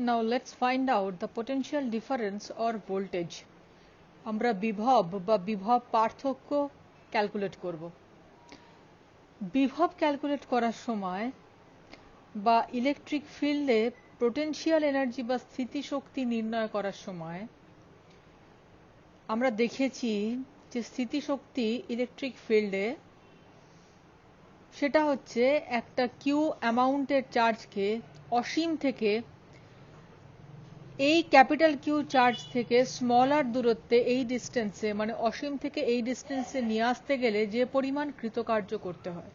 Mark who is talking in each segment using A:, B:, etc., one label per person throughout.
A: Now let's find out the potential difference or voltage. আমরা বিভব বা বিভব পার্থক্য ক্যালকুলেট করব। বিভব ক্যালকুলেট করার সময় বা ইলেকট্রিক ফিল্ডে পোটেনশিয়াল এনার্জি বা স্থিতিশক্তি নির্ণয় করার সময় আমরা দেখেছি যে স্থিতিশক্তি ইলেকট্রিক ফিল্ডে সেটা হচ্ছে একটা কিউ অ্যামাউন্টের চার্জকে অসীম থেকে এই ক্যাপিটাল কিউ চার্জ থেকে স্মলার দূরত্বে এই ডিস্টেন্সে মানে অসীম থেকে এই ডিস্টেন্সে নিয়ে আসতে গেলে যে পরিমাণ কৃতকার্য করতে হয়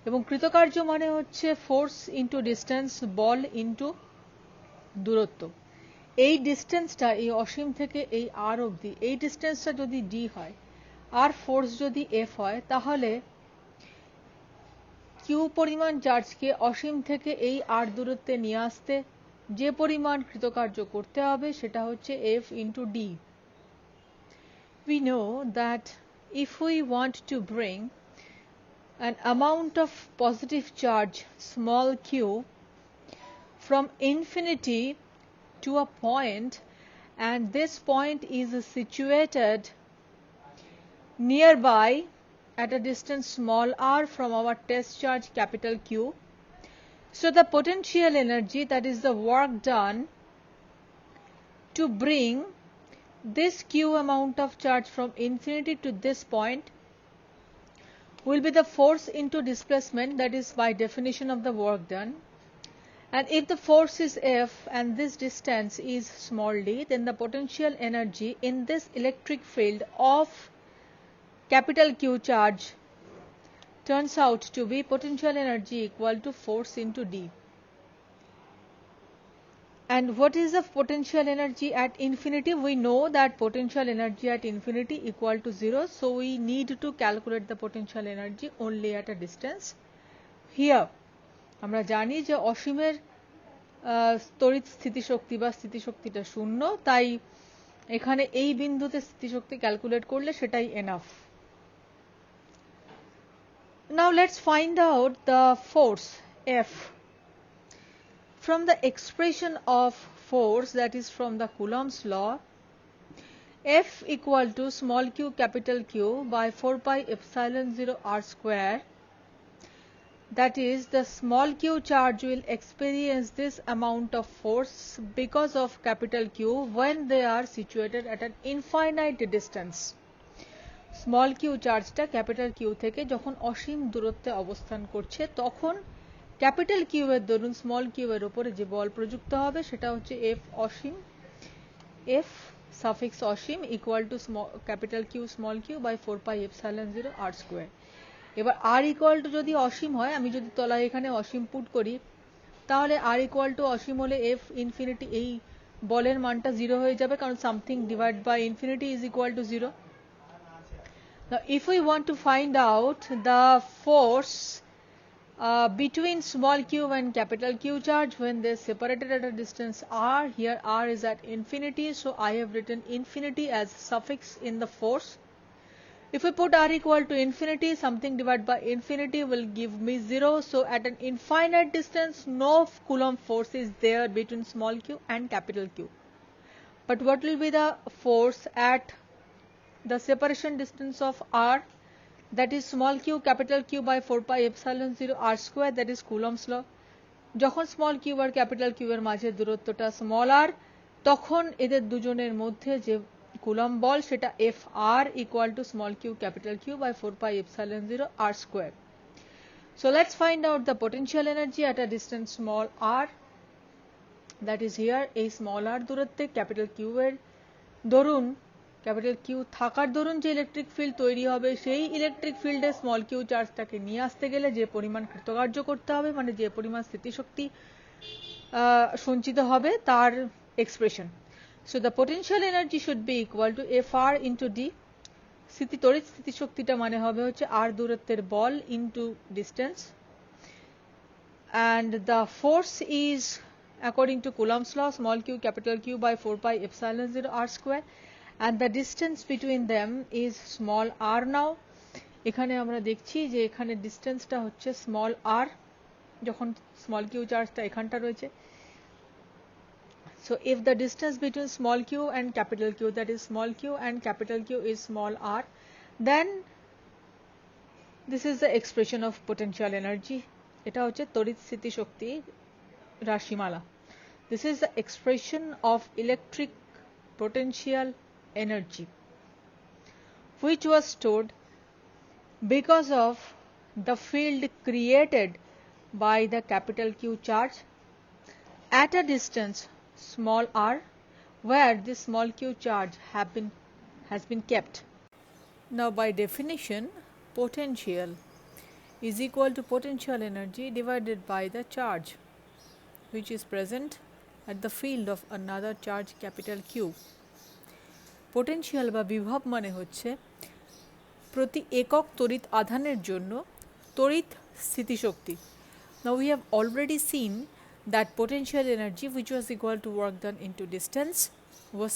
A: এবং কৃতকার্য মানে হচ্ছে ফোর্স ইন্টু ডিস্টেন্স বল ইন্টু দূরত্ব। এই ডিস্টেন্সটা এই অসীম থেকে এই আর অবধি এই ডিস্টেন্সটা যদি ডি হয় আর ফোর্স যদি এফ হয় তাহলে কিউ পরিমাণ চার্জকে অসীম থেকে এই আর দূরত্বে নিয়ে আসতে যে পরিমাণ কৃতকার্য করতে হবে সেটা হচ্ছে F into D. We know that if we want to bring an amount of positive charge small q from infinity to a point, and this point is situated nearby at a distance small r from our test charge capital Q. So the potential energy, that is the work done to bring this q amount of charge from infinity to this point, will be the force into displacement, that is by definition of the work done. And if the force is F and this distance is small d, then the potential energy in this electric field of capital Q charge turns out to be potential energy equal to force into D. And what is the potential energy at infinity? We know that potential energy at infinity equal to 0, so we need to calculate the potential energy only at a distance. Here আমরা জানি যে অসীমের তড়িৎ স্থিতিশক্তি বা স্থিতিশক্তিটা শূন্য, তাই এখানে এই বিন্দুতে স্থিতিশক্তি ক্যালকুলেট করলে সেটাই enough. Now let's find out the force F. From the expression of force, that is from the Coulomb's law, F equal to small q capital Q by 4 pi epsilon 0 r square. That is, the small q charge will experience this amount of force because of capital Q when they are situated at an infinite distance. Small Q চার্জটা capital Q থেকে যখন অসীম দূরত্বে অবস্থান করছে তখন capital Q এর দরুন small Q এর উপরে যে বল প্রযুক্ত হবে সেটা হচ্ছে এফ অসীম, এফ সাফিক্স অসীম equal to capital Q small Q by 4 pi epsilon 0 R square. এবার আর ইকুয়াল টু যদি অসীম হয়, আমি যদি তলায় এখানে অসীম পুট করি তাহলে আর ইকুয়াল টু অসীম হলে এফ ইনফিনিটি এই বলের মানটা 0 হয়ে যাবে, কারণ something divide by infinity is equal to 0. Now if we want to find out the force between small q and capital Q charge when they separated at a distance r, here r is at infinity, so I have written infinity as suffix in the force. If we put r equal to infinity, something divided by infinity will give me 0, so at an infinite distance no Coulomb force is there between small q and capital Q. But what will be the force at the separation distance of r, that is small q capital Q by 4 pi epsilon 0 r square, that is Coulomb's law. যখন small q আর capital Q এর মাঝে দূরত্বটা small r, তখন এদের দুজনের মধ্যে যে coulomb বল সেটা Fr equal to small q capital Q by 4 pi epsilon 0 r square. So let's find out the potential energy at a distance small r, that is here এই small r দূরত্বে capital Q এর দরুন capital Q থাকার দরুন যে electric field তৈরি হবে সেই ইলেকট্রিক ফিল্ডে স্মল কিউ চার্জটাকে নিয়ে আসতে গেলে যে পরিমাণ কৃতকার্য করতে হবে মানে যে পরিমাণ স্থিতিশক্তি সঞ্চিত হবে তার expression. So the potential energy should be equal to F R into D. তড়িৎ স্থিতিশক্তিটা মানে হবে হচ্ছে আর দূরত্বের বল into distance, and the force is according to Coulomb's law small q capital Q by 4 pi epsilon 0 r square, and the distance between them is small r. now এখানে আমরা দেখছি যে এখানে ডিস্টেন্সটা হচ্ছে স্মল r যখন স্মল কিউ চার্জটা এখানটা রয়েছে, So if the distance between small q and capital Q, that is small q and capital Q, is small r, then this is the expression of potential energy. এটা হচ্ছে তড়িৎ স্থিতিশক্তি রাশিমালা. This is the expression of electric potential energy which was stored because of the field created by the capital Q charge at a distance small r where this small q charge has been kept. Now by definition, potential is equal to potential energy divided by the charge which is present at the field of another charge capital Q. Potential বা বিভব মানে হচ্ছে প্রতি একক তড়িৎ আধানের জন্য তড়িৎ স্থিতিশক্তি. Now we have already seen that potential energy, which was equal to work done into distance, was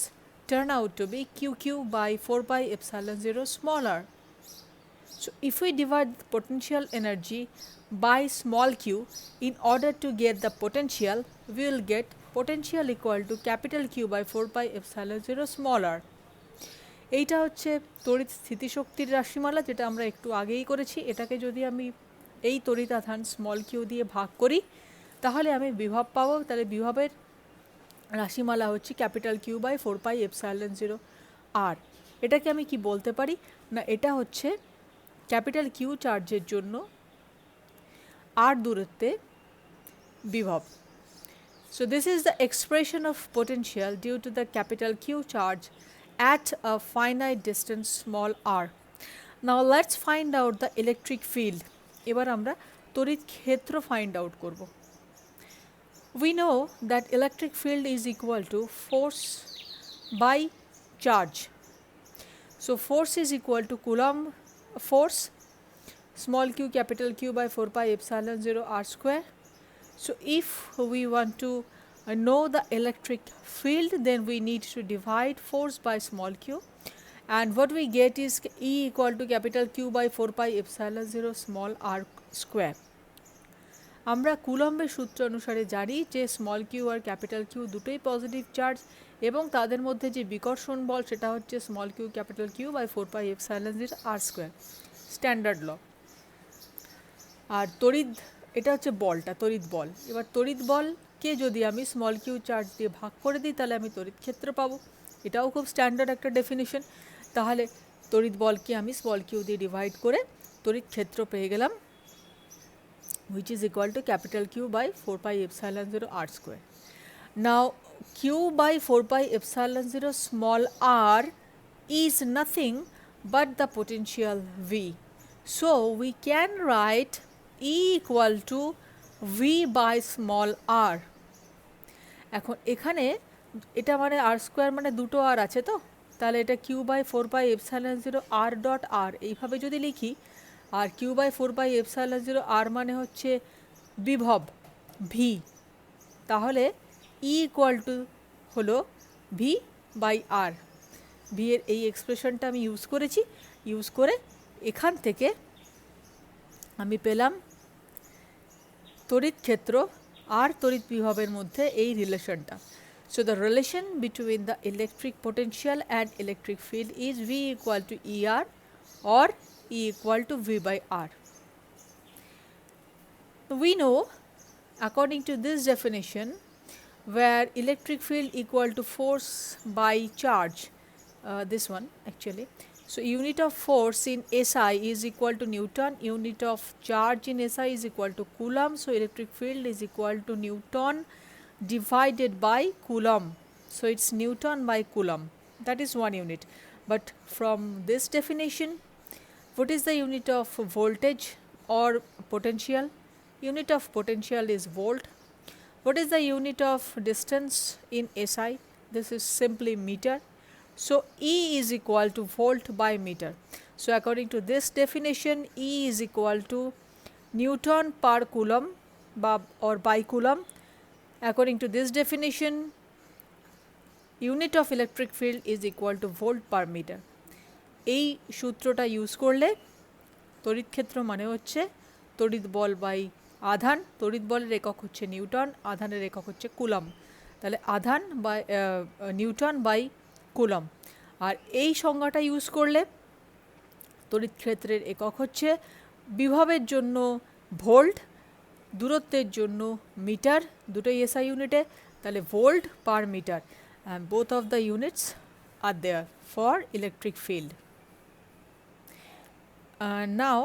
A: turned out to be QQ by 4 pi epsilon 0 small r. So if we divide the potential energy by small q in order to get the potential, we will get potential equal to capital Q by 4 pi epsilon 0 small r. এইটা হচ্ছে তড়িৎ স্থিতিশক্তির রাশিমালা, যেটা আমরা একটু আগেই করেছি. এটাকে যদি আমি এই তড়িৎ আধান স্মল কিউ দিয়ে ভাগ করি তাহলে আমি বিভব পাবো. তাহলে বিভবের রাশিমালা হচ্ছে capital Q by 4 pi epsilon 0 R. এটাকে আমি কি বলতে পারি না, এটা হচ্ছে ক্যাপিটাল কিউ চার্জের জন্য আর দূরত্বে বিভব. So this is the expression of potential due to the capital Q charge at a finite distance small r. Now let's find out the electric field. এবার আমরা তড়িৎ ক্ষেত্র find out করব. We know that electric field is equal to force by charge. So force is equal to Coulomb force, small q capital Q by 4 pi epsilon 0 r square. So if we want to know the electric field, then we need to divide force by small q, and what we get is E equal to capital Q by 4 pi epsilon 0 small r square. আমরা কুলম্বের সূত্র অনুসারে জানি যে small Q আর capital Q দুটোই positive charge এবং তাদের মধ্যে যে বিকর্ষণ বল সেটা হচ্ছে small Q capital Q by 4 pi epsilon 0 R square, standard law. আর তড়িৎ, এটা হচ্ছে বলটা, তড়িৎ বল. এবার তড়িৎ বলকে যদি আমি স্মল কিউ চার্জ দিয়ে ভাগ করে দিই তাহলে আমি তড়িৎ ক্ষেত্র পাবো. এটাও খুব স্ট্যান্ডার্ড একটা ডেফিনিশন. তাহলে তড়িৎ বলকে আমি স্মল কিউ দিয়ে ডিভাইড করে তড়িৎ ক্ষেত্র পেয়ে গেলাম, which is equal to capital Q by 4 pi epsilon 0 r square. Now Q by 4 pi epsilon 0 small r is nothing but the potential V. So we can write E equal to V by small r. এখন এখানে এটা মানে r square মানে দুটো r আছে, তো তাহলে এটা Q by 4 pi epsilon 0 r dot r এইভাবে যদি লিখি, আর কিউ বাই 4 পাই এপসাইলন 0 আর মানে হচ্ছে বিভব ভি, তাহলে ই ইকুয়াল টু হলো ভি বাই আর. ভি এর এই এক্সপ্রেশনটা আমি ইউজ করেছি. ইউজ করে এখান থেকে আমি পেলাম তড়িৎ ক্ষেত্র আর তড়িৎ বিভবের মধ্যে এই রিলেশনটা. So the relation between the electric potential and electric field is V equal to E R or E equal to V by R. We know, according to this definition, where electric field equal to force by charge, this one actually. So unit of force in SI is equal to Newton, unit of charge in SI is equal to Coulomb. So electric field is equal to Newton divided by Coulomb. So it's Newton by Coulomb. That is one unit. But from this definition, what is the unit of voltage or potential? Unit of potential is volt. What is the unit of distance in SI? This is simply meter. So E is equal to volt by meter. So according to this definition, E is equal to Newton per Coulomb or by Coulomb. According to this definition, unit of electric field is equal to volt per meter. এই সূত্রটা use করলে তড়িৎ ক্ষেত্র মানে হচ্ছে তড়িৎ বল by আধান. তড়িৎ বলের একক হচ্ছে নিউটন, আধানের একক হচ্ছে কুলম্ব. তাহলে আধান বাই নিউটন বাই কুলম। আর এই সংজ্ঞাটা ইউজ করলে তড়িৎ ক্ষেত্রের একক হচ্ছে বিভবের জন্য ভোল্ট, দূরত্বের জন্য মিটার, দুটোই এসআই ইউনিটে, তাহলে volt per metre, and both of the units are there for electric field. Now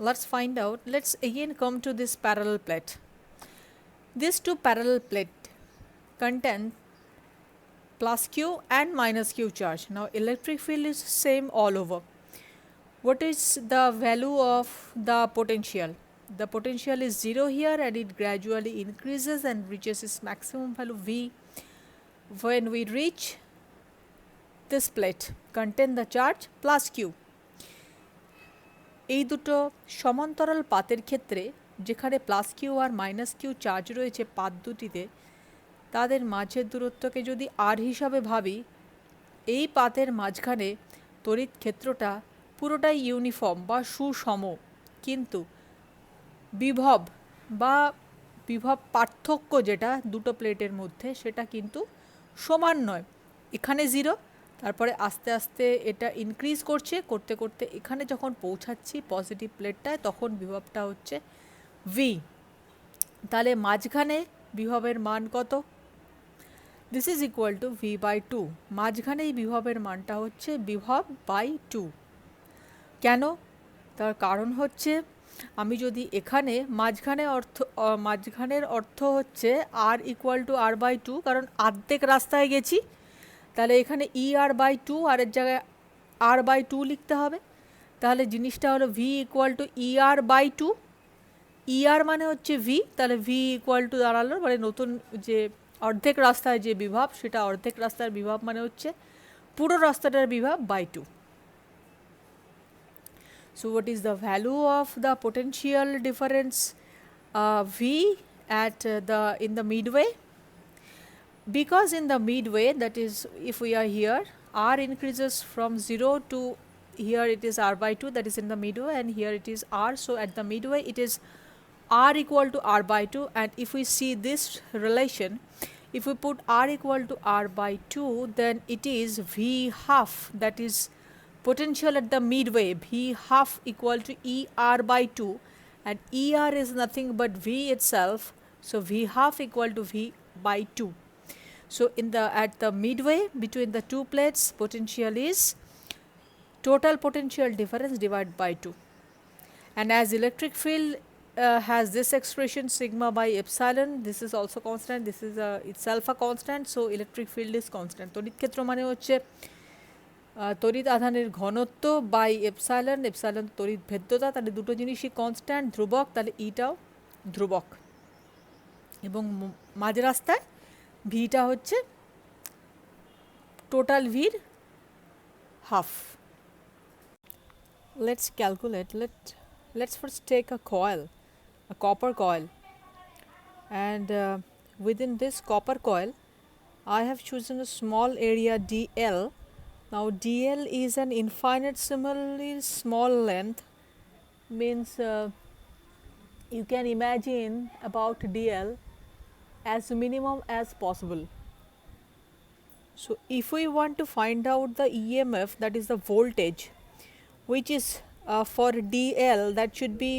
A: let's find out, let's again come to this parallel plate. These two parallel plate contain plus q and minus q charge. Now electric field is same all over. What is the value of the potential? The potential is 0 here, and it gradually increases and reaches its maximum value V when we reach this plate contain the charge plus q. এই দুটো সমান্তরাল পাতের ক্ষেত্রে যেখানে plus Q R minus Q charge রয়েছে পাত দুটিতে, তাদের মাঝের দূরত্বকে যদি আর হিসাবে ভাবি, এই পাতের মাঝখানে তড়িৎ ক্ষেত্রটা পুরোটাই ইউনিফর্ম বা সুষম, কিন্তু বিভব বা বিভব পার্থক্য যেটা দুটো প্লেটের মধ্যে সেটা কিন্তু সমান নয়। এখানে 0, তারপরে আস্তে আস্তে এটা ইনক্রিজ করছে, করতে করতে এখানে যখন পৌঁছাচ্ছি পজিটিভ প্লেটটায় তখন বিভবটা হচ্ছে ভি। তাহলে মাঝখানে বিভবের মান কত? This is equal to V by two. মাঝখানে এই বিভবের মানটা হচ্ছে বিভব বাই টু। কেন? তার কারণ হচ্ছে আমি যদি এখানে মাঝখানের অর্থ হচ্ছে R equal to R by two, কারণ আর্ধেক রাস্তায় গেছি, তাহলে এখানে ই আর বাই টু, আর এর জায়গায় আর বাই টু লিখতে হবে। তাহলে জিনিসটা হলো V equal to E R by two. E R মানে হচ্ছে ভি, তাহলে ভি ইকুয়াল টু দাঁড়ালো মানে নতুন যে অর্ধেক রাস্তায় যে বিভব, সেটা অর্ধেক রাস্তার বিভব মানে হচ্ছে পুরো রাস্তাটার বিভব by two. So what is the value of the potential difference V at in the midway? Because in the midway, that is if we are here, R increases from 0 to here it is R by 2, that is in the midway, and here it is R. So at the midway it is R equal to R by 2, and if we see this relation, if we put R equal to R by 2, then it is V half, that is potential at the midway, V half equal to ER by 2, and ER is nothing but V itself, so V half equal to V by 2. So at the midway between the two plates, potential is total potential difference divided by 2. And as electric field has this expression sigma by epsilon, this is also constant, this is itself a constant, so electric field is constant. তড়িৎ ক্ষেত্র মানে হচ্ছে তড়িৎ আধানের ঘনত্ব by epsilon, epsilon তড়িৎ ভেদ্যতা, তাহলে দুটো জিনিসই কনস্ট্যান্ট, ধ্রুবক, তাহলে ইটাও ধ্রুবক, এবং মাঝ রাস্তায় ভিটা হচ্ছে টোটাল ভির half. Let's calculate. Let's first take a coil, a copper coil, and within this copper coil I have chosen a small area dl. Now dl is an infinitesimally small length, means you can imagine about dl as minimum as possible. So if we want to find out the EMF, that is the voltage, which is for dl, that should be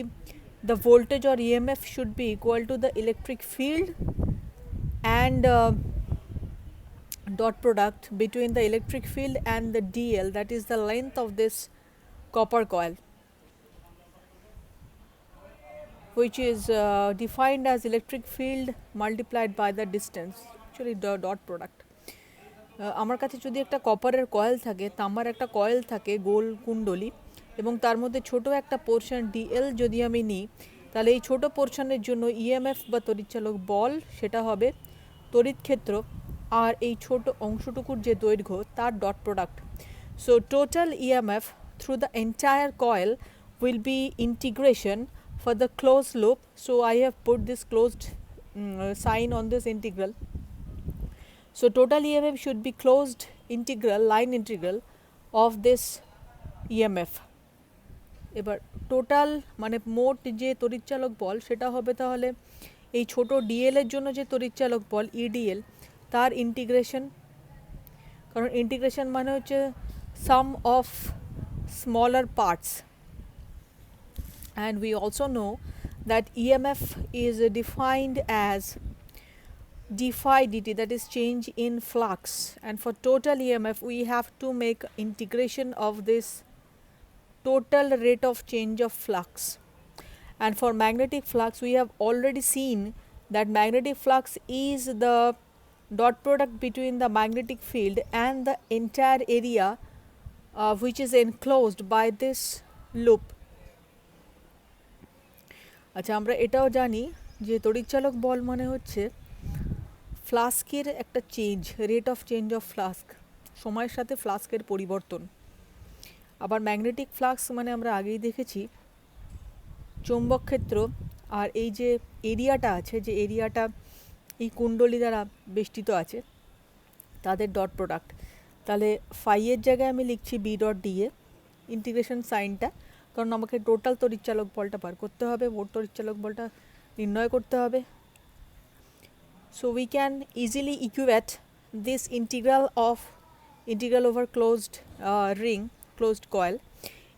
A: the voltage or EMF should be equal to the electric field and dot product between the electric field and the dl, that is the length of this copper coil, which is defined as electric field multiplied by the distance, actually dot product. আমার কাছে যদি একটা কপারের coil থাকে, তামার একটা coil থাকে গোল কুণ্ডলী, এবং তার মধ্যে ছোট একটা পোর্শন ডিএল যদি আমি নিই, তাহলে এই ছোট পোর্শনের জন্য ইএমএফ বা তড়িৎচালক বল সেটা হবে তড়িৎ ক্ষেত্র, আর এই ছোট অংশটুকুর যে দৈর্ঘ্য তার dot product. So total EMF through the entire coil will be integration for the close loop, so I have put this closed sign on this integral. So total EMF should be closed integral, line integral of this EMF. এবার total মানে মোট যে তড়িৎচালক বল সেটা হবে তাহলে এই ছোট DL এর জন্য যে তড়িৎচালক বল ইডিএল তার ইন্টিগ্রেশন, কারণ ইন্টিগ্রেশন মানে হচ্ছে সাম of smaller parts, and we also know that EMF is defined as d phi dt, that is change in flux, and for total EMF we have to make integration of this total rate of change of flux. And for magnetic flux we have already seen that magnetic flux is the dot product between the magnetic field and the entire area which is enclosed by this loop. আচ্ছা, আমরা এটাও জানি যে তড়িৎচালক বল মানে হচ্ছে ফ্লাস্কের একটা change, rate of change of flask, সময়ের সাথে ফ্লাস্কের পরিবর্তন। আবার ম্যাগনেটিক ফ্লাক্স মানে আমরা আগেই দেখেছি চৌম্বক ক্ষেত্র আর এই যে এরিয়াটা আছে, যে এরিয়াটা এই কুণ্ডলী দ্বারা বেষ্টিত আছে তাদের ডট প্রোডাক্ট। তাহলে ফাইয়ের জায়গায় আমি লিখছি B dot D A, integration সাইনটা, কারণ আমাকে টোটাল তড়িৎচালক বলটা বার করতে হবে, মোট তড়িৎচালক বলটা নির্ণয় করতে হবে। So we can easily equate this integral over closed ring, closed coil.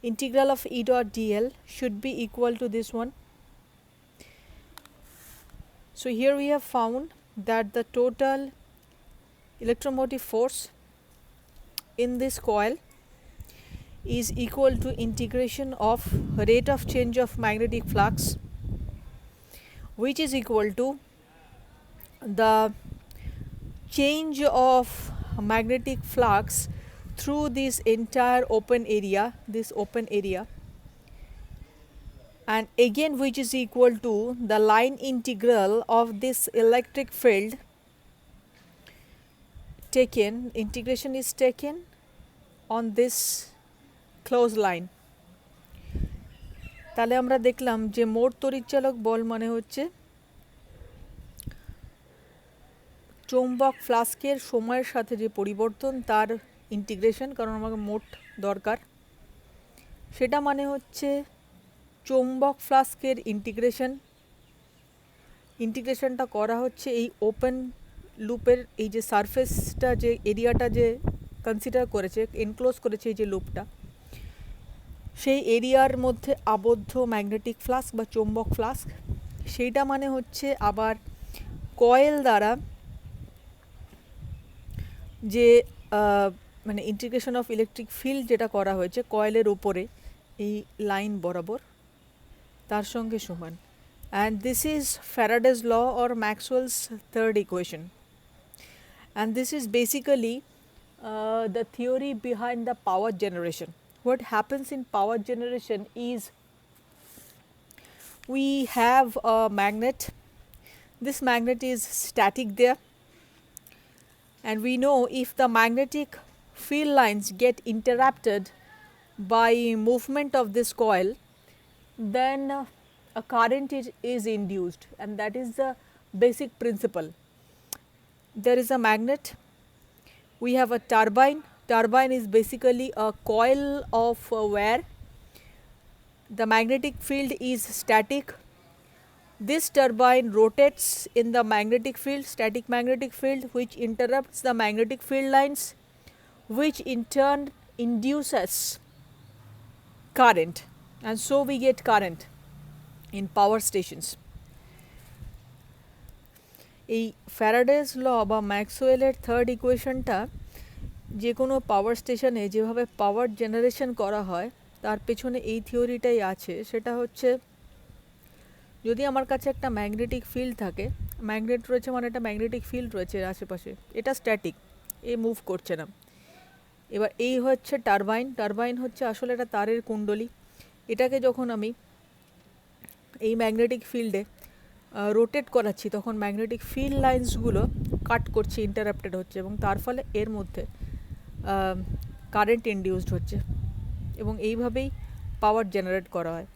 A: Integral of E dot dl should be equal to this one. So here we have found that the total electromotive force in this coil is equal to integration of rate of change of magnetic flux, which is equal to the change of magnetic flux through this entire open area, and again which is equal to the line integral of this electric field taken, integration is taken on this closed line. তাহলে আমরা দেখলাম যে মোট তড়িৎচালক বল মানে হচ্ছে চৌম্বক ফ্লাস্কের সময়ের সাথে যে পরিবর্তন তার ইন্টিগ্রেশন, কারণ আমাকে মোট দরকার, সেটা মানে হচ্ছে চৌম্বক ফ্লাস্কের ইন্টিগ্রেশনটা করা হচ্ছে এই ওপেন লুপের এই যে সারফেসটা, যে এরিয়াটা যে কনসিডার করেছে, এনক্লোজ করেছে এই যে লুপটা, সেই এরিয়ার মধ্যে আবদ্ধ ম্যাগনেটিক ফ্লাস্ক বা চৌম্বক ফ্লাস্ক, সেইটা মানে হচ্ছে আবার কয়েল দ্বারা যে মানে ইন্টিগ্রেশন অফ ইলেকট্রিক ফিল্ড যেটা করা হয়েছে কয়েলের উপরে এই লাইন বরাবর, তার সঙ্গে সমান। And this is Faraday's law or Maxwell's third equation, and this is basically the theory behind the power generation. What happens in power generation is we have a magnet. This magnet is static there, and we know if the magnetic field lines get interrupted by movement of this coil, then a current is induced, and that is the basic principle. There is a magnet, we have a turbine. Turbine is basically a coil of wire. The magnetic field is static. This turbine rotates in the magnetic field, static magnetic field, which interrupts the magnetic field lines, which in turn induces current, and so we get current in power stations. এই Faraday's law বা ম্যাক্সওয়েলের third ইকুয়েশনটা যে কোনো পাওয়ার স্টেশনে যেভাবে পাওয়ার generation করা হয় তার পেছনে এই থিওরিটাই আছে। সেটা হচ্ছে যদি আমার কাছে একটা ম্যাগনেটিক ফিল্ড থাকে, ম্যাগনেট রয়েছে মানে একটা ম্যাগনেটিক ফিল্ড রয়েছে আশেপাশে, এটা স্ট্যাটিক, এ মুভ করছে না। এবার এই হচ্ছে টারবাইন, টারবাইন হচ্ছে আসলে একটা তারের কুণ্ডলী। এটাকে যখন আমি এই ম্যাগনেটিক ফিল্ডে রোটেট করাচ্ছি তখন ম্যাগনেটিক ফিল্ড লাইন্সগুলো কাট করছে, ইন্টারাপ্টেড হচ্ছে, এবং তার ফলে এর মধ্যে কারেন্ট ইনডিউসড হচ্ছে, এবং এইভাবেই পাওয়ার জেনারেট করা হয়।